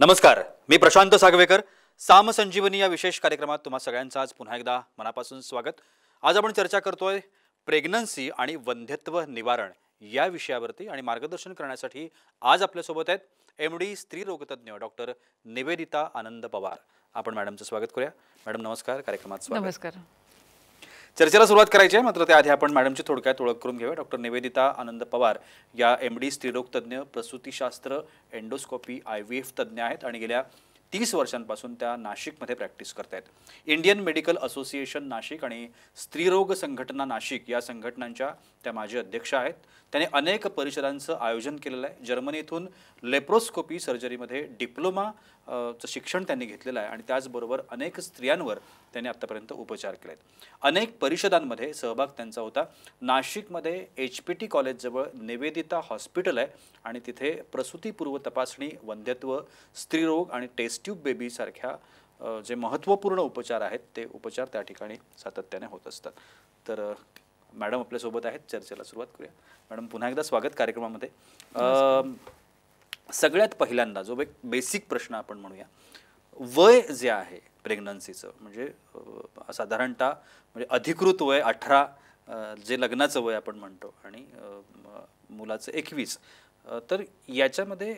नमस्कार, मी प्रशांत सागवेकर. साम संजीवनी या विशेष कार्यक्रमात तुम्हा सगळ्यांचं आज पुन्हा एकदा मनापासून स्वागत. आज आपण चर्चा करतोय प्रेग्नन्सी आणि वंध्यत्व निवारण या विषयावरती आणि मार्गदर्शन करण्यासाठी आज आपल्यासोबत आहेत एमडी स्त्री रोगतज्ञ डॉक्टर निवेदिता आनंद पवार. आपण मॅडमचं स्वागत करूया. मॅडम नमस्कार, कार्यक्रमात स्वागत. नमस्कार. चर्चेला सुरुवात करायची आहे, मात्र त्याआधी आपण मॅडमची थोडक्यात ओळख करून घेऊया. डॉक्टर निवेदिता आनंद पवार या एमडी स्त्रीरोगतज्ञ, प्रसूतीशास्त्र, एंडोस्कोपी, IVF तज्ज्ञ आहेत आणि गेल्या 30 वर्षांपासून त्या नाशिकमध्ये प्रॅक्टिस करत आहेत. इंडियन मेडिकल असोसिएशन नाशिक आणि स्त्रीरोग संघटना नाशिक या संघटनांच्या त्या माजी अध्यक्ष आहेत. त्याने अनेक परिषदांचं आयोजन केलेलं आहे. जर्मनीतून लेप्रोस्कोपी सर्जरीमध्ये डिप्लोमाचं शिक्षण त्यांनी घेतलेलं आहे आणि त्याचबरोबर अनेक स्त्रियांवर त्यांनी आत्तापर्यंत उपचार केले आहेत. अनेक परिषदांमध्ये सहभाग त्यांचा होता. नाशिकमध्ये HPT कॉलेजजवळ निवेदिता हॉस्पिटल आहे आणि तिथे प्रसूतीपूर्व तपासणी, वंध्यत्व, स्त्रीरोग आणि टेस्ट ट्यूब बेबी सारख्या जे महत्त्वपूर्ण उपचार आहेत ते उपचार त्या ठिकाणी सातत्याने होत असतात. तर मॅडम आपल्यासोबत आहेत. चर्चेला सुरुवात करूया. मॅडम पुन्हा एकदा स्वागत कार्यक्रमामध्ये. सगळ्यात पहिल्यांदा जो एक बेसिक प्रश्न आपण म्हणूया, वय जे आहे प्रेग्नन्सीचं म्हणजे साधारणतः म्हणजे अधिकृत वय 18, जे लग्नाचं वय आपण म्हणतो, आणि मुलाचं 21, तर याच्यामध्ये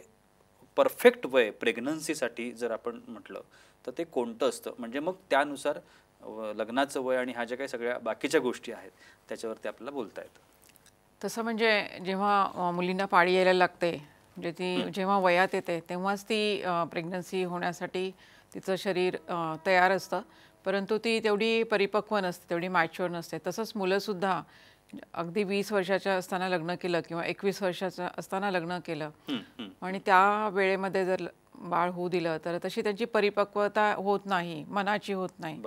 परफेक्ट वय प्रेग्नन्सीसाठी जर आपण म्हटलं तर ते कोणतं असतं? म्हणजे मग त्यानुसार लग्नाचं वय आणि ह्या ज्या काही सगळ्या बाकीच्या गोष्टी आहेत त्याच्यावरती आपल्याला बोलता येतं. तसं म्हणजे जेव्हा मुलींना पाळी यायला लागते, म्हणजे ती जेव्हा वयात येते तेव्हाच ती प्रेग्नन्सी होण्यासाठी तिचं शरीर तयार असतं, परंतु ती तेवढी परिपक्व नसते, तेवढी मॅच्युअर नसते. तसंच मुलंसुद्धा अगदी 20 वर्षाच्या असताना लग्न केलं किंवा 21 वर्षाचं असताना लग्न केलं आणि त्या वेळेमध्ये जर बाळ होऊ दिलं तर तशी त्यांची परिपक्वता होत नाही, मनाची होत नाही.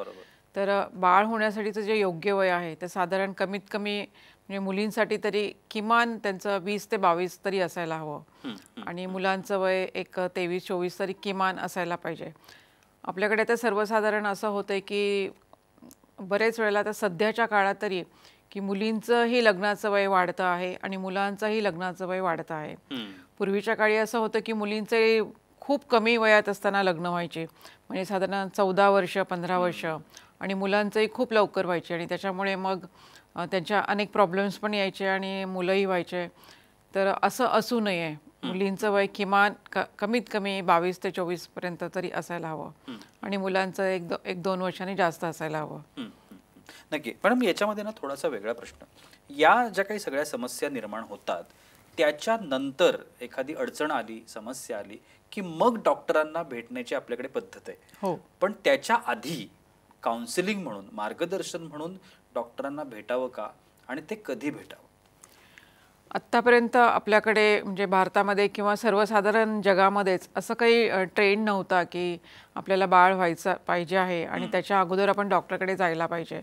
तर बाळ होण्यासाठीचं जे योग्य वय आहे ते साधारण कमीत कमी म्हणजे मुलींसाठी तरी किमान त्यांचं 20 ते 22 तरी असायला हवं आणि मुलांचं वय एक 23-24 तरी किमान असायला पाहिजे. आपल्याकडे तर सर्वसाधारण असं होतं की बरेच वेळेला आता सध्याच्या काळात तरी की मुलींचंही लग्नाचं वय वाढतं आहे आणि मुलांचंही लग्नाचं वय वाढतं आहे. पूर्वीच्या काळी असं होतं की मुलींचे खूप कमी वयात असताना लग्न व्हायचे, म्हणजे साधारण 14 वर्ष 15 वर्ष, आणि मुलांचंही खूप लवकर व्हायचे आणि त्याच्यामुळे मग त्यांच्या अनेक प्रॉब्लेम्स पण यायचे आणि मुलंही व्हायचे. तर असं असू नये. मुलींचं वय किमान कमीत कमी 22 ते 24 पर्यंत तरी असायला हवं आणि मुलांचं 1-2 वर्षांनी जास्त असायला हवं. नक्की. पण याच्यामध्ये ना थोडासा वेगळा प्रश्न, या ज्या काही सगळ्या समस्या निर्माण होतात त्याच्यानंतर एखादी अडचण आली, समस्या आली की मग डॉक्टरांना भेटण्याची आपल्याकडे पद्धत आहे. हो. पण त्याच्या आधी काउन्सिलिंग म्हणून, मार्गदर्शन म्हणून डॉक्टरांना भेटावं का आणि ते कधी भेटावं? आत्तापर्यंत आपल्याकडे म्हणजे भारतामध्ये किंवा सर्वसाधारण जगामध्येच असं काही ट्रेंड नव्हता की आपल्याला बाळ व्हायचं पाहिजे आहे आणि त्याच्या अगोदर आपण डॉक्टरकडे जायला पाहिजे.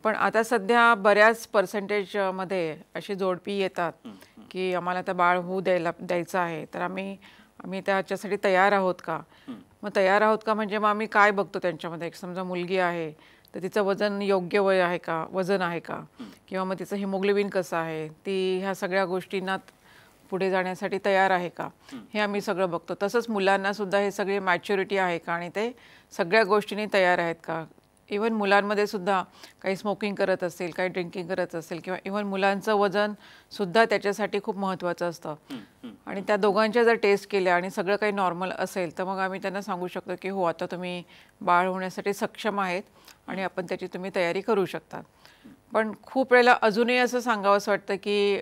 पण आता सध्या बऱ्याच पर्सेंटेजमध्ये अशी जोडपी येतात की आम्हाला आता बाळ होऊ द्यायचं आहे, तर आम्ही त्याच्यासाठी तयार आहोत का? मग तयार आहोत का म्हणजे मग आम्ही काय बघतो त्यांच्यामध्ये, समजा मुलगी आहे तर तिचं वजन योग्य वय आहे का, वजन आहे का, किंवा मग तिचं हिमोग्लोबिन कसं आहे, ती ह्या सगळ्या गोष्टींना पुढे जाण्यासाठी तयार आहे का, हे आम्ही सगळं बघतो. तसंच मुलांना सुद्धा हे सगळे मॅच्युरिटी आहे का आणि ते सगळ्या गोष्टींनी तयार आहेत का. इवन मुलांमध्ये सुद्धा काही स्मोकिंग करत असेल, काही ड्रिंकिंग करत असेल, किंवा इवन मुलांचं वजन सुद्धा त्याच्यासाठी खूप महत्त्वाचं असतं. आणि त्या दोघांच्या जर टेस्ट केल्या आणि सगळं काही नॉर्मल असेल तर मग आम्ही त्यांना सांगू शकतो की हो, आता तुम्ही बाळ होण्यासाठी सक्षम आहेत आणि आपण त्याची तुम्ही तयारी करू शकता. पण खूप वेळेला अजूनही असं सांगावंसं वाटतं की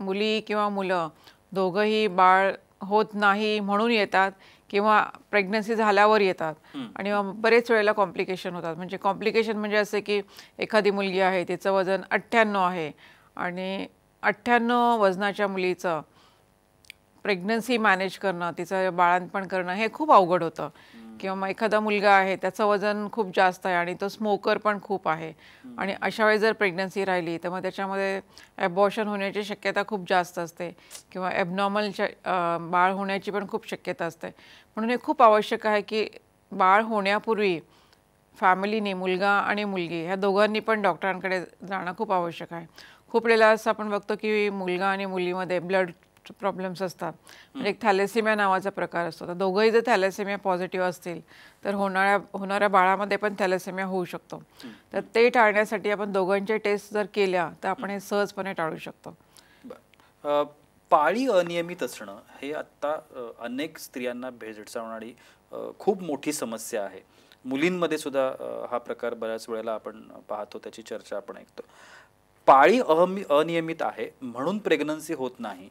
मुली किंवा मुलं दोघंही बाळ होत नाही म्हणून येतात किंवा प्रेग्नन्सी झाल्यावर येतात आणि बरेच वेळेला कॉम्प्लिकेशन होतात. म्हणजे कॉम्प्लिकेशन म्हणजे असे की एखादी मुलगी आहे, तिचं वजन 98 आहे आणि 98 वजनाच्या मुलीचं प्रेग्नन्सी मॅनेज करणं, तिचं बाळंतपण करणं हे खूप अवघड होतं. किंवा मग एखादा मुलगा आहे, त्याचं वजन खूप जास्त आहे आणि तो स्मोकर पण खूप आहे आणि अशा वेळी जर प्रेग्नन्सी राहिली तर मग त्याच्यामध्ये ॲबॉर्शन होण्याची शक्यता खूप जास्त असते किंवा ॲबनॉर्मलच्या बाळ होण्याची पण खूप शक्यता असते. म्हणून हे खूप आवश्यक आहे की बाळ होण्यापूर्वी फॅमिलीने, मुलगा आणि मुलगी ह्या दोघांनी पण डॉक्टरांकडे जाणं खूप आवश्यक आहे. खूप वेळेला असं आपण बघतो की मुलगा आणि मुलीमध्ये ब्लड प्रॉब्लेम्स असतात. म्हणजे एक थॅलेसेमिया नावाचा प्रकार असतो. तर दोघंही जर थॅलेसेमिया पॉझिटिव्ह असतील तर होणाऱ्या बाळामध्ये पण थॅलेसेमिया होऊ शकतो. तर ते टाळण्यासाठी आपण दोघांचे टेस्ट जर केल्या तर आपण हे सहजपणे टाळू शकतो. पाळी अनियमित असणं हे आत्ता अनेक स्त्रियांना भेडसावणारी खूप मोठी समस्या आहे. मुलींमध्ये सुद्धा हा प्रकार बऱ्याच वेळेला आपण पाहतो, त्याची चर्चा आपण ऐकतो. पाळी अनियमित आहे म्हणून प्रेग्नन्सी होत नाही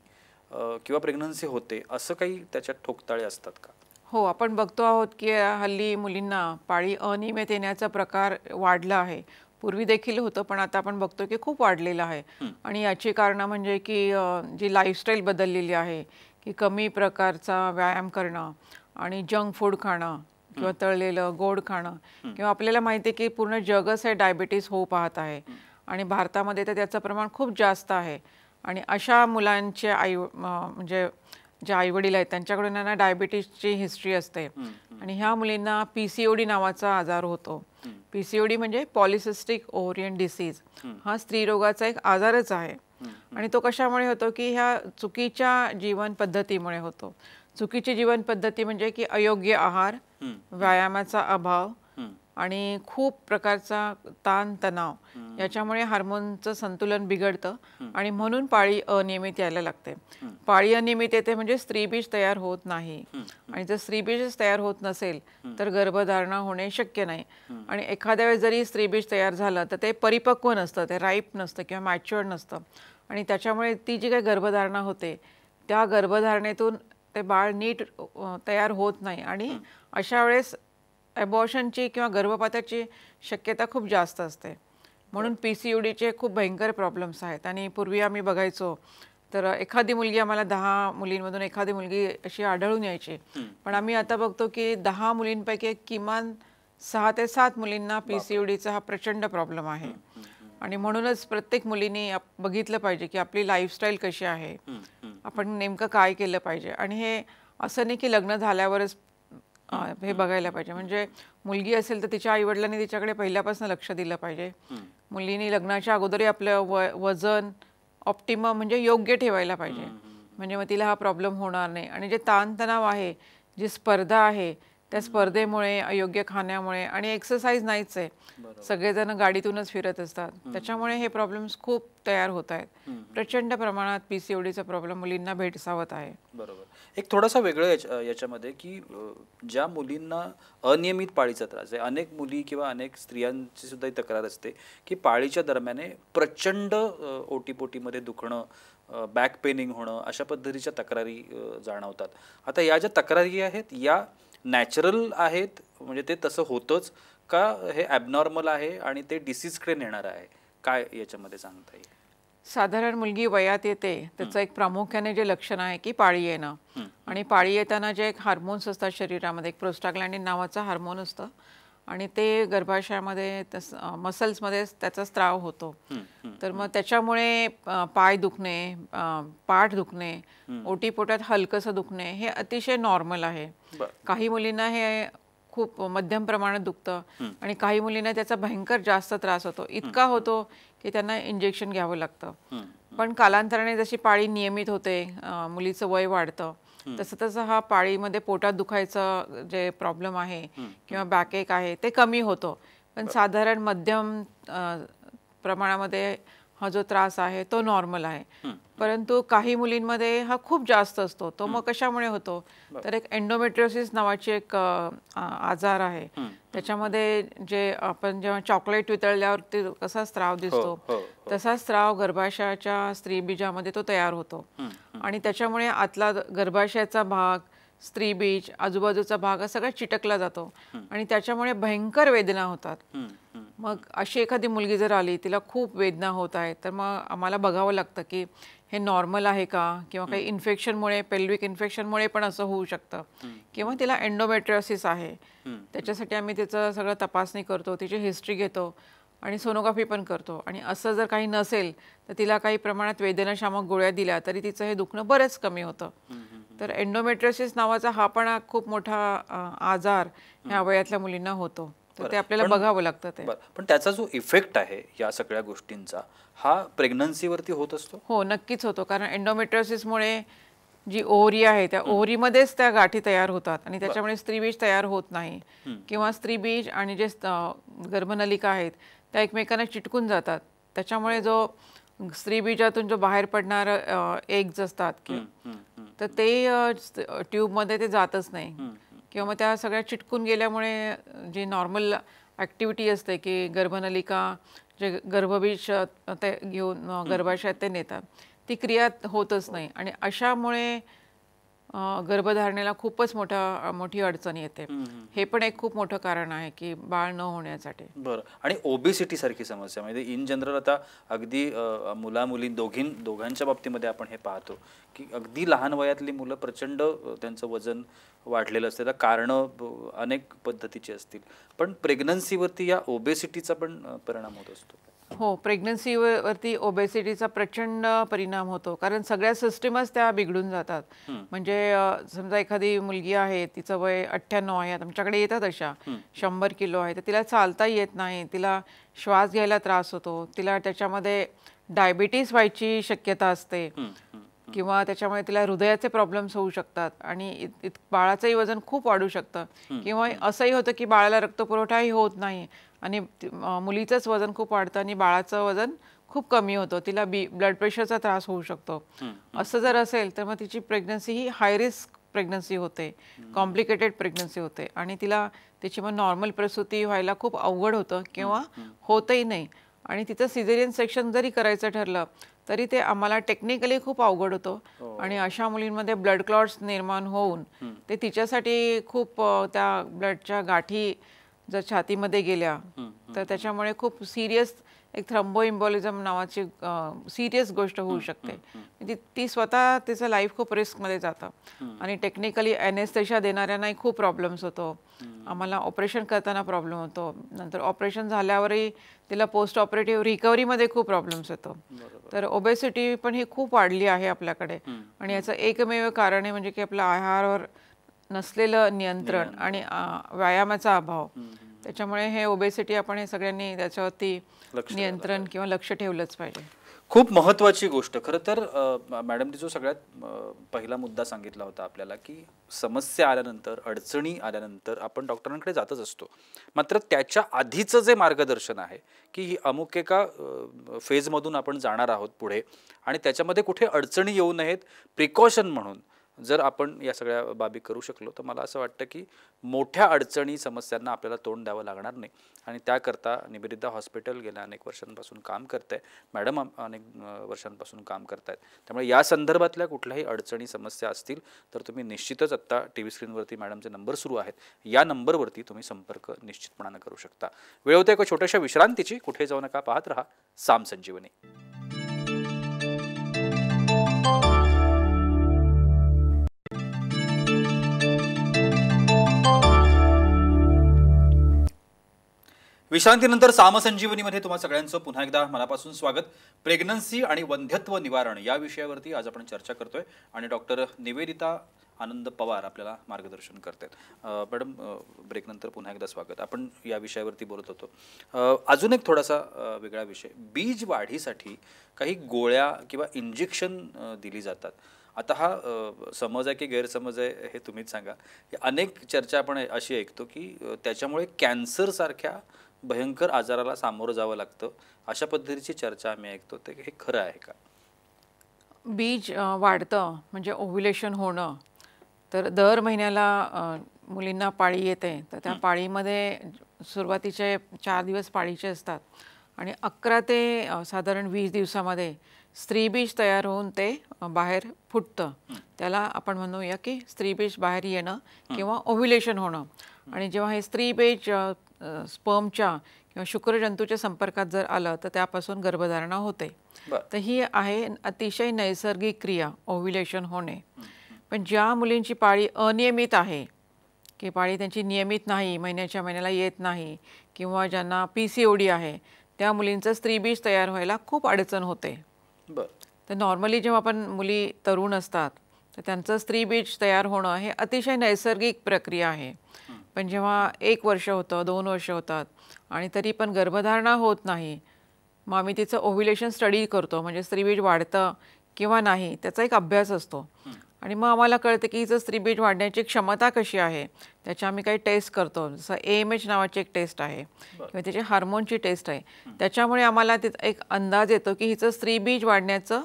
किंवा प्रेग्नन्सी होते, असं काही त्याच्यात ठोकताळे असतात का? हो, आपण बघतो आहोत की हल्ली मुलींना पाळी अनियमित येण्याचा प्रकार वाढला आहे. पूर्वी देखील होतं, पण आता आपण बघतो की खूप वाढलेलं आहे. आणि याची कारणं म्हणजे की जी लाईफस्टाईल बदललेली आहे, की कमी प्रकारचा व्यायाम करणं आणि जंक फूड खाणं किंवा तळलेलं गोड खाणं, किंवा आपल्याला माहिती आहे की पूर्ण जगच हे डायबिटीज होऊ पाहत आहे आणि भारतामध्ये तर त्याचं प्रमाण खूप जास्त आहे. आणि अशा मुलांचे म्हणजे जे आईवडील आहेत त्यांच्याकडून त्यांना डायबिटीजची हिस्ट्री असते आणि ह्या मुलींना PCOD नावाचा आजार होतो. PCOD म्हणजे पॉलिसिस्टिक ओव्हरियन डिसीज. हा स्त्रीरोगाचा एक आजारच आहे. आणि तो कशामुळे होतो की ह्या चुकीच्या जीवन पद्धतीमुळे होतो. चुकीची जीवन पद्धती म्हणजे की अयोग्य आहार, व्यायामाचा अभाव आणि खूप प्रकारचा ताण तणाव, याच्यामुळे हार्मोनचं संतुलन बिघडतं आणि म्हणून पाळी अनियमित यायला लागते. पाळी अनियमित येते म्हणजे स्त्रीबीज तयार होत नाही. आणि जर स्त्रीबीज तयार होत नसेल तर गर्भधारणा होणे शक्य नाही. आणि एखाद्या वेळेस जरी स्त्रीबीज तयार झालं तर ते परिपक्व नसतं, ते राईप नसतं किंवा मॅच्युअर्ड नसतं. आणि त्याच्यामुळे ती जी काही गर्भधारणा होते त्या गर्भधारणेतून ते बाळ नीट तयार होत नाही आणि अशा वेळेस ॲबॉर्शनची किंवा गर्भपाताची शक्यता खूप जास्त असते. म्हणून PCODचे खूप भयंकर प्रॉब्लेम्स आहेत. आणि पूर्वी आम्ही बघायचो तर एखादी मुलगी, आम्हाला 10 मुलींमधून एखादी मुलगी अशी आढळून यायची. पण आम्ही आता बघतो की 10 मुलींपैकी किमान 6 ते 7 मुलींना PCODचा हा प्रचंड प्रॉब्लेम आहे. आणि म्हणूनच प्रत्येक मुलीने बघितलं पाहिजे की आपली लाईफस्टाईल कशी आहे, आपण नेमकं काय केलं पाहिजे. आणि हे असं नाही की लग्न झाल्यावरच हे बघायला पाहिजे. म्हणजे मुलगी असेल तर तिच्या आईवडिलांनी तिच्याकडे पहिल्यापासून लक्ष दिलं पाहिजे. मुलींनी लग्नाच्या अगोदरही आपलं वजन ऑप्टिमम म्हणजे योग्य ठेवायला पाहिजे. म्हणजे मग तिला हा प्रॉब्लेम होणार नाही. आणि जे ताणतणाव आहे, जी स्पर्धा आहे, त्या स्पर्धेमुळे, अयोग्य खाण्यामुळे, आणि एक्सरसाइज नाहीच आहे, सगळेजण गाडीतूनच फिरत असतात, त्याच्यामुळे हे प्रॉब्लेम्स खूप तयार होत आहेत. प्रचंड प्रमाणात PCODचा प्रॉब्लेम मुलींना भेडसावत आहे. बरोबर. एक थोडासा वेगळं याच्यामध्ये की ज्या मुलींना अनियमित पाळीचा त्रास आहे, अनेक मुली किंवा अनेक स्त्रियांची सुद्धा ही तक्रार असते की पाळीच्या दरम्यान प्रचंड ओटीपोटीमध्ये दुखणं, बॅक पेनिंग होणं, अशा पद्धतीच्या तक्रारी जाणवतात. आता या ज्या तक्रारी आहेत या नॅचरल आहेत, म्हणजे ते तसं होतंच का हे ॲबनॉर्मल आहे आणि ते डिसीजकडे नेणार आहे, काय याच्यामध्ये सांगता येईल? साधारण मुलगी वयात येते त्याचं एक प्रामुख्याने जे लक्षण आहे की पाळी येणं. आणि पाळी येताना जे एक हार्मोन्स असतात शरीरामध्ये, एक प्रोस्टाग्लॅंडिन नावाचं हार्मोन असतं आणि ते गर्भाशयामध्ये मसल्समध्ये त्याचा स्त्राव होतो. तर मग त्याच्यामुळे पाय दुखणे, पाठ दुखणे, ओटीपोटात हलकंसं दुखणे हे अतिशय नॉर्मल आहे. काही मुलींना हे खूप मध्यम प्रमाणात दुखतं आणि काही मुलींना त्याचा भयंकर जास्त त्रास होतो. इतका होतो की त्यांना इंजेक्शन घ्यावं लागतं. पण कालांतराने जशी पाळी नियमित होते, मुलीचं वय वाढतं, तसं तसं हा पाळीमध्ये पोटात दुखायचं जे प्रॉब्लेम आहे किंवा बॅकएक आहे ते कमी होतो. पण साधारण मध्यम प्रमाणामध्ये हा जो त्रास आहे तो नॉर्मल आहे. परंतु काही मुलींमध्ये हा खूप जास्त असतो. तो मग कशामुळे होतो तर एक एंडोमेट्रियोसिस नावाची एक आजार आहे. त्याच्यामध्ये जे आपण जेव्हा चॉकलेट वितळल्यावर ते कसा स्त्राव दिसतो तसा स्त्राव गर्भाशयाच्या स्त्रीबीजामध्ये तो तयार होतो. आणि त्याच्यामुळे आतला गर्भाशयाचा भाग, स्त्रीबीज, आजूबाजूचा भाग हा सगळा चिटकला जातो आणि त्याच्यामुळे भयंकर वेदना होतात. मग अशी एखादी मुलगी जर आली, तिला खूप वेदना होत आहेत, तर मग आम्हाला बघावं लागतं की हे नॉर्मल आहे का, किंवा काही इन्फेक्शनमुळे, पेल्विक इन्फेक्शनमुळे पण असं होऊ शकतं, किंवा तिला एंडोमेट्रियोसिस आहे. त्याच्यासाठी आम्ही तिचं सगळं तपासणी करतो, तिची हिस्ट्री घेतो आणि सोनोग्राफी पण करतो. आणि असं जर काही नसेल तर तिला काही प्रमाणात वेदनाशामक गोळ्या दिल्या तरी तिचं हे दुखणं बरंच कमी होतं. तर एंडोमेट्रियोसिस नावाचा हा पण खूप मोठा आजार ह्या वयातल्या मुलींना होतो. तर ते आपल्याला बघावं लागतं ते. पण त्याचा जो इफेक्ट आहे या सगळ्या गोष्टींचा हा प्रेग्नन्सीवरती होत असतो. हो, नक्कीच होतो. कारण एंडोमेट्रियोसिसमुळे जी ओव्हरी आहे त्या ओव्हरीमध्येच त्या गाठी तयार होतात आणि त्याच्यामुळे स्त्रीबीज तयार होत नाही किंवा स्त्रीबीज आणि जे गर्भनलिका आहेत त्या एकमेकांना चिटकून जातात. त्याच्यामुळे जो स्त्रीबीजातून जो बाहेर पडणार एग्ज असतात तर ते ट्यूबमध्ये ते जातच नाही किंवा मग त्या सगळ्या चिटकून गेल्यामुळे जी नॉर्मल ॲक्टिव्हिटी असते की गर्भनलिका जे गर्भबीज ते घेऊन गर्भाशयात ते नेतात ती क्रिया होतच नाही आणि अशामुळे गर्भधारणेला खूपच मोठी अडचण येते. हे पण एक खूप मोठं कारण आहे की बाळ न होण्यासाठी. बरं. आणि ओबेसिटी सारखी समस्या म्हणजे इन जनरल आता अगदी मुला मुली दोघांच्या बाबतीमध्ये आपण हे पाहतो की अगदी लहान वयातली मुलं प्रचंड त्यांचं वजन वाढलेलं असते. त्याला कारणं अनेक पद्धतीची असतील पण प्रेग्नन्सीवरती या ओबेसिटीचा पण परिणाम होत असतो. हो, प्रेग्नन्सीवरती ओबेसिटीचा प्रचंड परिणाम होतो कारण सगळ्या सिस्टीमच त्या बिघडून जातात. म्हणजे समजा एखादी मुलगी आहे तिचं वय 98 आहे, आमच्याकडे येतात अशा 100 किलो आहे, तर तिला चालता येत नाही, तिला श्वास घ्यायला त्रास होतो, तिला त्याच्यामध्ये डायबिटीस व्हायची शक्यता असते किंवा त्याच्यामुळे तिला हृदयाचे प्रॉब्लेम्स होऊ शकतात आणि बाळाचंही वजन खूप वाढू शकतं किंवा असंही होतं की बाळाला रक्तपुरवठाही होत नाही आणि मुलीचंच वजन खूप वाढतं आणि बाळाचं वजन खूप कमी होतं, तिला ब्लड प्रेशरचा त्रास होऊ शकतो. असं जर असेल तर मग तिची प्रेग्नन्सी ही हाय रिस्क प्रेग्नन्सी होते, कॉम्प्लिकेटेड प्रेग्नन्सी होते आणि तिला त्याची मग नॉर्मल प्रसूती व्हायला खूप अवघड होतं किंवा होतही नाही आणि तिचं सिझेरियन सेक्शन जरी करायचं ठरलं तरी ते आम्हाला टेक्निकली खूप अवघड होतं आणि अशा मुलींमध्ये ब्लड क्लॉट्स निर्माण होऊन ते तिच्यासाठी खूप त्या ब्लडच्या गाठी जर छातीमध्ये गेल्या तर त्याच्यामुळे खूप सिरियस एक थ्रम्बोइम्बॉलिझम नावाची सिरियस गोष्ट होऊ शकते. ती स्वतः तिचं लाईफ खूप रिस्कमध्ये जातं आणि टेक्निकली ॲनेस्थेशिया देणाऱ्यांनाही खूप प्रॉब्लेम्स होतो. आम्हाला ऑपरेशन करताना प्रॉब्लेम होतो, नंतर ऑपरेशन झाल्यावरही तिला पोस्ट ऑपरेटिव्ह रिकव्हरीमध्ये खूप प्रॉब्लेम्स येतो. तर ओबेसिटी पण ही खूप वाढली आहे आपल्याकडे आणि याचं एकमेव कारण आहे म्हणजे की आपल्या आहारावर नसलेलं नियंत्रण आणि व्यायामाचा अभाव. त्याच्यामुळे हे ओबेसिटी आपण हे सगळ्यांनी त्याच्यावरती नियंत्रण किंवा लक्ष ठेवलंच पाहिजे. खूप महत्त्वाची गोष्ट खरं तर मॅडमनी जो सगळ्यात पहिला मुद्दा सांगितला होता आपल्याला की समस्या आल्यानंतर अडचणी आल्यानंतर आपण डॉक्टरांकडे जातच असतो, मात्र त्याच्या आधीचं जे मार्गदर्शन आहे की अमुक एका फेजमधून आपण जाणार आहोत पुढे आणि त्याच्यामध्ये कुठे अडचणी येऊ नयेत प्रिकॉशन म्हणून जर आपण या सगळ्या बाबी करू शकलो तर मला असं वाटतं की मोठ्या अडचणी समस्यांना आपल्याला तोंड द्यावं लागणार नाही आणि त्याकरता निवेदिता हॉस्पिटल गेल्या अनेक वर्षांपासून काम करत आहे, मॅडम अनेक वर्षांपासून काम करत आहेत. त्यामुळे या संदर्भातल्या कुठल्याही अडचणी समस्या असतील तर तुम्ही निश्चितच आत्ता टी व्ही स्क्रीनवरती मॅडमचे नंबर सुरू आहेत, या नंबरवरती तुम्ही संपर्क निश्चितपणानं करू शकता. वेळ होते एका छोट्याशा विश्रांतीची, कुठे जाऊ नका, पाहत रहा साम संजीवनी. विश्रांतीनंतर सामसंजीवनीमध्ये तुम्हा सगळ्यांचं पुन्हा एकदा मनापासून स्वागत. प्रेग्नन्सी आणि वंध्यत्व निवारण या विषयावरती आज आपण चर्चा करतोय आणि डॉक्टर निवेदिता आनंद पवार आपल्याला मार्गदर्शन करतात. मॅडम, ब्रेकनंतर पुन्हा एकदा स्वागत. आपण या विषयावरती बोलत होतो. अजून एक थोडासा वेगळा विषय, बीज वाढीसाठी काही गोळ्या किंवा इंजेक्शन दिली जातात. आता हा समज आहे की गैरसमज आहे हे तुम्हीच सांगा. अनेक चर्चा आपण अशी ऐकतो की त्याच्यामुळे कॅन्सरसारख्या भयंकर आजाराला सामोरं जावं लागतं, अशा पद्धतीची चर्चा आम्ही ऐकतो. ते हे खरं आहे का? बीज वाढतं म्हणजे ओव्ह्युलेशन होणं, तर दर महिन्याला मुलींना पाळी येते, तर त्या पाळीमध्ये सुरुवातीचे 4 दिवस पाळीचे असतात आणि 11 ते साधारण 20 दिवसामध्ये स्त्रीबीज तयार होऊन ते बाहेर फुटतं. त्याला आपण म्हणूया की स्त्रीबीज बाहेर येणं किंवा ओव्ह्युलेशन होणं. आणि जेव्हा हे स्त्रीबीज स्पर्मच्या किंवा शुक्रजंतूच्या संपर्कात जर आलं तर त्यापासून गर्भधारणा होते. तर ही आहे अतिशय नैसर्गिक क्रिया ओव्ह्युलेशन होणे. पण ज्या मुलींची पाळी अनियमित आहे की पाळी त्यांची नियमित नाही, महिन्याच्या महिन्याला येत नाही, किंवा ज्यांना PCOD आहे त्या मुलींचं स्त्रीबीज तयार व्हायला खूप अडचण होते. तर नॉर्मली जेव्हा आपण मुली तरुण असतात तर त्यांचं स्त्रीबीज तयार होणं हे अतिशय नैसर्गिक प्रक्रिया आहे. पण जेव्हा 1 वर्ष होतं, 2 वर्ष होतात आणि तरी पण गर्भधारणा होत नाही, मग आम्ही तिचं ओव्ह्युलेशन स्टडी करतो, म्हणजे स्त्रीबीज वाढतं किंवा नाही त्याचा एक अभ्यास असतो. आणि मग आम्हाला कळतं की हिचं स्त्रीबीज वाढण्याची क्षमता कशी आहे. त्याच्या आम्ही काही टेस्ट करतो, जसं AMH नावाची एक टेस्ट आहे किंवा त्याची हार्मोनची टेस्ट आहे. त्याच्यामुळे आम्हाला एक अंदाज येतो की हिचं स्त्रीबीज वाढण्याचं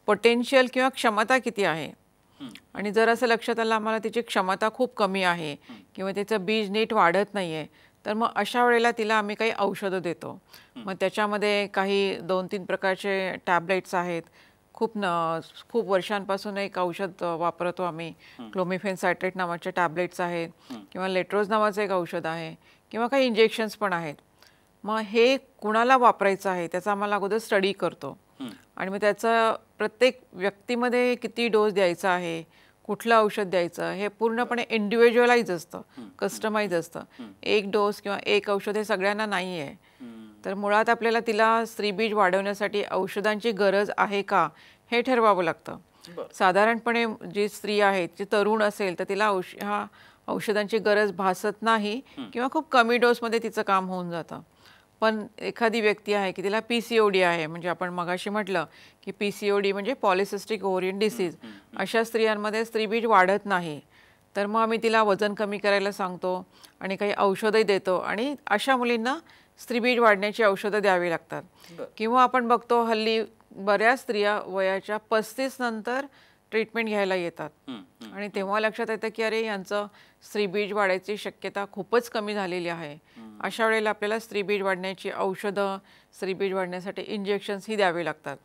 पोटेन्शियल किंवा क्षमता किती आहे. आणि जर असं लक्षात आलं आम्हाला तिची क्षमता खूप कमी आहे किंवा तिचं बीज नीट वाढत नाही आहे, तर मग अशा वेळेला तिला आम्ही काही औषधं देतो. मग त्याच्यामध्ये काही 2-3 प्रकारचे टॅबलेट्स आहेत. खूप वर्षांपासून एक औषध वापरतो आम्ही, क्लोमिफेन सायट्रेट नावाचे टॅबलेट्स आहेत किंवा लेट्रोज नावाचं एक औषध आहे किंवा काही इंजेक्शन्स पण आहेत. मग हे कुणाला वापरायचं आहे त्याचा आम्हाला अगोदर स्टडी करतो आणि मग त्याचं प्रत्येक व्यक्तीमध्ये किती डोस द्यायचा आहे, कुठलं औषध द्यायचं हे पूर्णपणे इंडिव्हिज्युअलाइज असतं, कस्टमाइज असतं. एक डोस किंवा एक औषध हे सगळ्यांना नाही आहे. तर मुळात आपल्याला तिला स्त्रीबीज वाढवण्यासाठी औषधांची गरज आहे का हे ठरवावं लागतं. साधारणपणे जी स्त्री आहे जी तरुण असेल तर तिला औषधांची गरज भासत नाही किंवा खूप कमी डोसमध्ये तिचं काम होऊन जातं. पण एखादी व्यक्ती आहे की तिला PCOD आहे, म्हणजे आपण मगाशी म्हटलं की PCOD म्हणजे पॉलिसिस्टिक ओव्हरियन डिसीज, अशा स्त्रियांमध्ये स्त्रीबीज वाढत नाही, तर मग आम्ही तिला वजन कमी करायला सांगतो आणि काही औषधही देतो आणि अशा मुलींना स्त्रीबीज वाढण्याची औषधं द्यावी लागतात. किंवा आपण बघतो हल्ली बऱ्याच स्त्रिया वयाच्या 35 नंतर ट्रीटमेंट घ्यायला येतात आणि तेव्हा लक्षात येतं की अरे यांचं स्त्रीबीज वाढायची शक्यता खूपच कमी झालेली आहे. अशा वेळेला आपल्याला स्त्रीबीज वाढण्याची औषधं, स्त्रीबीज वाढण्यासाठी इंजेक्शन्स ही द्यावी लागतात.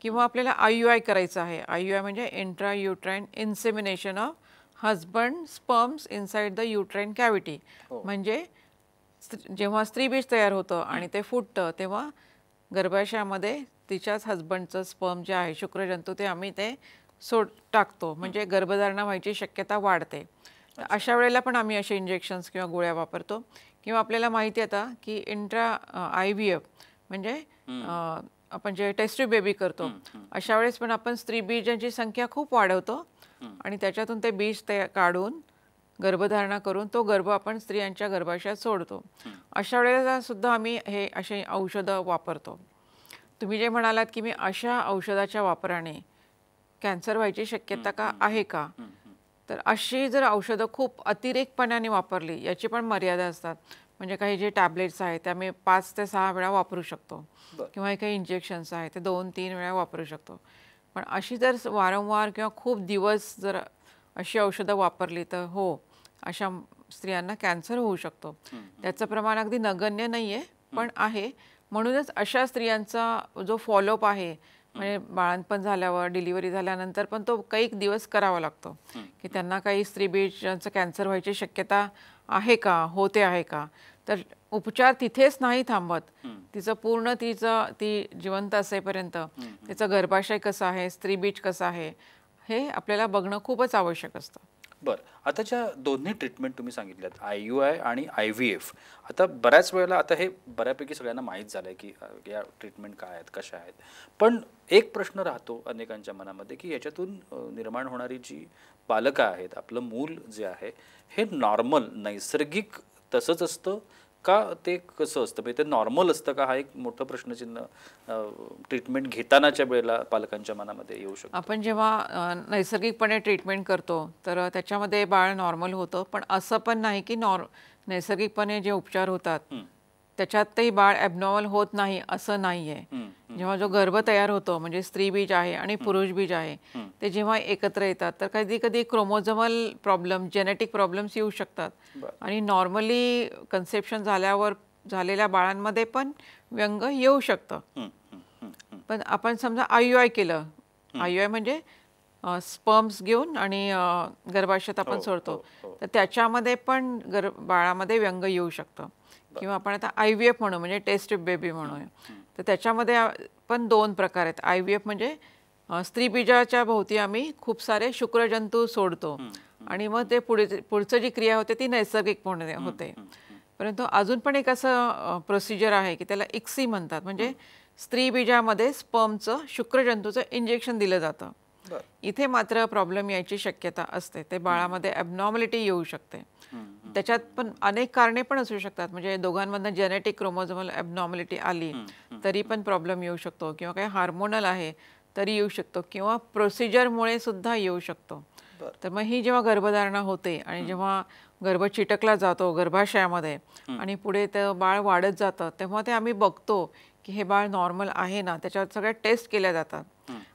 किंवा आपल्याला IUI करायचं आहे. IUI म्हणजे intrauterine insemination of husband sperms inside the uterine cavity. म्हणजे जेव्हा स्त्रीबीज तयार होतं आणि ते फुटतं तेव्हा गर्भाशयामध्ये तिच्याच हजबंडचं स्पर्म जे आहे, शुक्रजंतू, ते आम्ही ते टाकतो, म्हणजे गर्भधारणा व्हायची शक्यता वाढते. अशा वेळेला पण आम्ही असे इंजेक्शन्स किंवा गोळ्या वापरतो. किंवा आपल्याला माहिती आता की IVF म्हणजे आपण जे टेस्ट बेबी करतो, अशा वेळेस पण आपण स्त्रीबीजांची संख्या खूप वाढवतो आणि त्याच्यातून ते बीज काढून गर्भधारणा करून तो गर्भ आपण स्त्रियांच्या गर्भाशयात सोडतो. अशा वेळेला सुद्धा आम्ही हे असे औषधं वापरतो. तुम्ही जे म्हणालात की मी अशा औषधाच्या वापराने कॅन्सर व्हायची शक्यता का आहे का, तर अशी जर औषधं खूप अतिरेकपणाने वापरली, याची पण मर्यादा असतात. म्हणजे काही जे टॅबलेट्स आहेत ते आम्ही 5 ते 6 वेळा वापरू शकतो किंवा काही इंजेक्शन्स आहेत ते 2-3 वेळा वापरू शकतो. पण अशी जर वारंवार किंवा खूप दिवस जर अशी औषधं वापरली तर हो, अशा स्त्रियांना कॅन्सर होऊ शकतो. त्याचं प्रमाण अगदी नगण्य नाही आहे, पण आहे. म्हणूनच अशा स्त्रियांचा जो फॉलोअप आहे, म्हणजे बाळंतपण झाल्यावर, डिलिव्हरी झाल्यानंतर पण तो काही दिवस करावा लागतो की त्यांना काही स्त्रीबीजांचं कॅन्सर व्हायची शक्यता आहे का, होते आहे का. तर उपचार तिथेच नाही थांबत, ती जिवंत असेपर्यंत तिचं गर्भाशय कसं आहे, स्त्रीबीज कसं आहे, हे आपल्याला बघणं खूपच आवश्यक असतं. बरं, आता ज्या दोन्ही ट्रीटमेंट तुम्ही सांगितल्यात, IUI आणि IVF, आता बऱ्याच वेळेला आता हे बऱ्यापैकी सगळ्यांना माहीत झालं आहे की या ट्रीटमेंट काय आहेत, कशा आहेत. पण एक प्रश्न राहतो अनेकांच्या मनामध्ये की याच्यातून निर्माण होणारी जी बालकं आहेत, आपलं मूल जे आहे हे नॉर्मल, नैसर्गिक तसंच असतं का, ते कसं असतं, म्हणजे ते नॉर्मल असतं का, हा एक मोठं प्रश्नचिन्ह ट्रीटमेंट घेतानाच्या वेळेला पालकांच्या मनामध्ये येऊ शकतो. आपण जेव्हा नैसर्गिकपणे ट्रीटमेंट करतो तर त्याच्यामध्ये बाळ नॉर्मल होतं, पण असं पण नाही की नैसर्गिकपणे जे उपचार होतात त्याच्यातही बाळ ॲबनॉर्मल होत नाही असं नाही आहे. जेव्हा जो गर्भ तयार होतो, म्हणजे स्त्रीबीज आहे आणि पुरुष बीज आहे, ते जेव्हा एकत्र येतात तर कधी कधी क्रोमोझोमल प्रॉब्लेम, जेनेटिक प्रॉब्लेम्स येऊ शकतात आणि नॉर्मली कन्सेप्शन झाल्यावर झालेल्या बाळांमध्ये पण व्यंग येऊ शकतं. पण आपण समजा IUI केलं, IUI म्हणजे स्पर्म्स घेऊन आणि गर्भाशयात आपण सोडतो, तर त्याच्यामध्ये पण बाळामध्ये व्यंग येऊ शकतं. किंवा आपण आता IVF म्हणू, म्हणजे टेस्ट बेबी म्हणूया, तर त्याच्यामध्ये पण 2 प्रकार आहेत. IVF म्हणजे स्त्रीबीजाच्या भोवती आम्ही खूप सारे शुक्रजंतू सोडतो आणि मग ते पुढचं जी क्रिया होते ती नैसर्गिकपणे होते. परंतु अजून पण एक असं प्रोसिजर आहे की त्याला ICSI म्हणतात, म्हणजे स्त्रीबीजामध्ये स्पर्मचं, शुक्रजंतूचं इंजेक्शन दिलं जातं. इथे मात्र प्रॉब्लेम यायची शक्यता असते, ते बाळामध्ये ॲबनॉर्मॅलिटी येऊ शकते. त्याच्यात पण अनेक कारणे पण असू शकतात. म्हणजे दोघांमधनं जेनेटिक क्रोमोझोमल ॲबनॉर्मॅलिटी आली तरी पण प्रॉब्लेम येऊ शकतो, किंवा काही हार्मोनल आहे तरी येऊ शकतो, किंवा प्रोसिजरमुळे सुद्धा येऊ शकतो. तर मग ही जेव्हा गर्भधारणा होते आणि जेव्हा गर्भ चिटकला जातो गर्भाशयामध्ये आणि पुढे ते बाळ वाढत जातं, तेव्हा ते आम्ही बघतो की हे बाळ नॉर्मल आहे ना. त्याच्यावर सगळ्या टेस्ट केल्या जातात.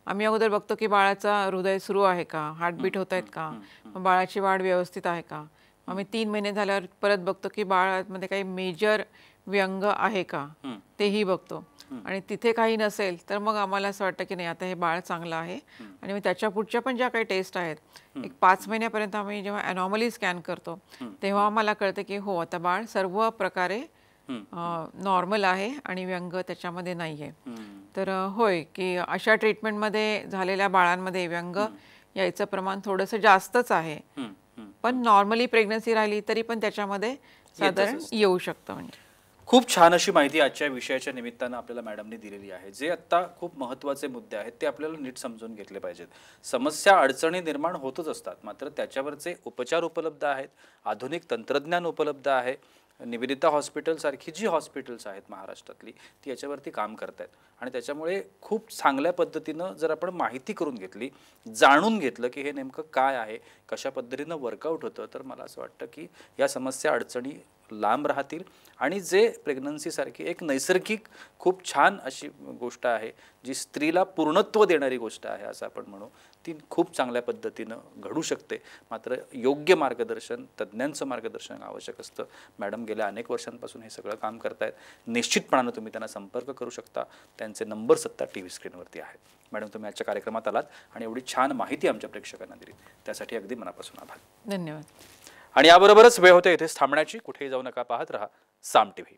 आम्ही अगोदर बघतो की बाळाचा हृदय सुरू आहे का, हार्टबीट होत आहेत का, मग बाळाची वाढ व्यवस्थित आहे का. आम्ही 3 महिने झाल्यावर परत बघतो की बाळामध्ये काही मेजर व्यंग आहे का, तेही बघतो. आणि तिथे काही नसेल तर मग आम्हाला असं वाटतं की नाही, आता हे बाळ चांगलं आहे. आणि मग त्याच्या पुढच्या पण ज्या काही टेस्ट आहेत, एक 5 महिन्यापर्यंत आम्ही जेव्हा अनॉमली स्कॅन करतो तेव्हा आम्हाला कळतं की हो, आता बाळ सर्व प्रकारे नॉर्मल आहे आणि व्यंग त्याच्यामध्ये नाही आहे. तर होय, की अशा ट्रीटमेंटमध्ये झालेल्या बाळांमध्ये व्यंग यायचं प्रमाण थोडंसं जास्तच आहे. पण नॉर्मली प्रेग्नन्सी राहिली तरी पण त्याच्यामध्ये साधारण येऊ शकतं. म्हणजे खूप छान अशी माहिती आजच्या विषयाच्या निमित्तानं आपल्याला मॅडमने दिलेली आहे. जे आत्ता खूप महत्त्वाचे मुद्दे आहेत ते आपल्याला नीट समजून घेतले पाहिजेत. समस्या अडचणी निर्माण होतच असतात, मात्र त्याच्यावरचे उपचार उपलब्ध आहेत, आधुनिक तंत्रज्ञान उपलब्ध आहे. निवेदिता हॉस्पिटल सारखी जी हॉस्पिटल्स आहेत महाराष्ट्रातली ती याच्यावरती काम करतायत आणि त्याच्यामुळे खूप चांगल्या पद्धतीनं जर आपण माहिती करून घेतली, जाणून घेतलं की हे नेमकं काय आहे, कशा पद्धतीनं वर्कआउट होतं, तर मला असं वाटतं की या समस्या अडचणी लांब राहतील आणि जे प्रेग्नन्सीसारखी एक नैसर्गिक खूप छान अशी गोष्ट आहे, जी स्त्रीला पूर्णत्व देणारी गोष्ट आहे असं आपण म्हणू, ती खूप चांगल्या पद्धतीनं घडू शकते. मात्र योग्य मार्गदर्शन, तज्ज्ञांचं मार्गदर्शन आवश्यक असतं. मॅडम गेल्या अनेक वर्षांपासून हे सगळं काम करतायत. निश्चितपणानं तुम्ही त्यांना संपर्क करू शकता. त्यांचे नंबर सत्ता टी व्ही स्क्रीनवरती आहेत. मॅडम, तुम्ही आजच्या कार्यक्रमात आलात आणि एवढी छान माहिती आमच्या प्रेक्षकांना दिली, त्यासाठी अगदी मनापासून आभार. धन्यवाद. आणि याबरोबरच वेळ होते इथेच थांबण्याची. कुठेही जाऊ नका, पाहत रहा साम टीव्ही.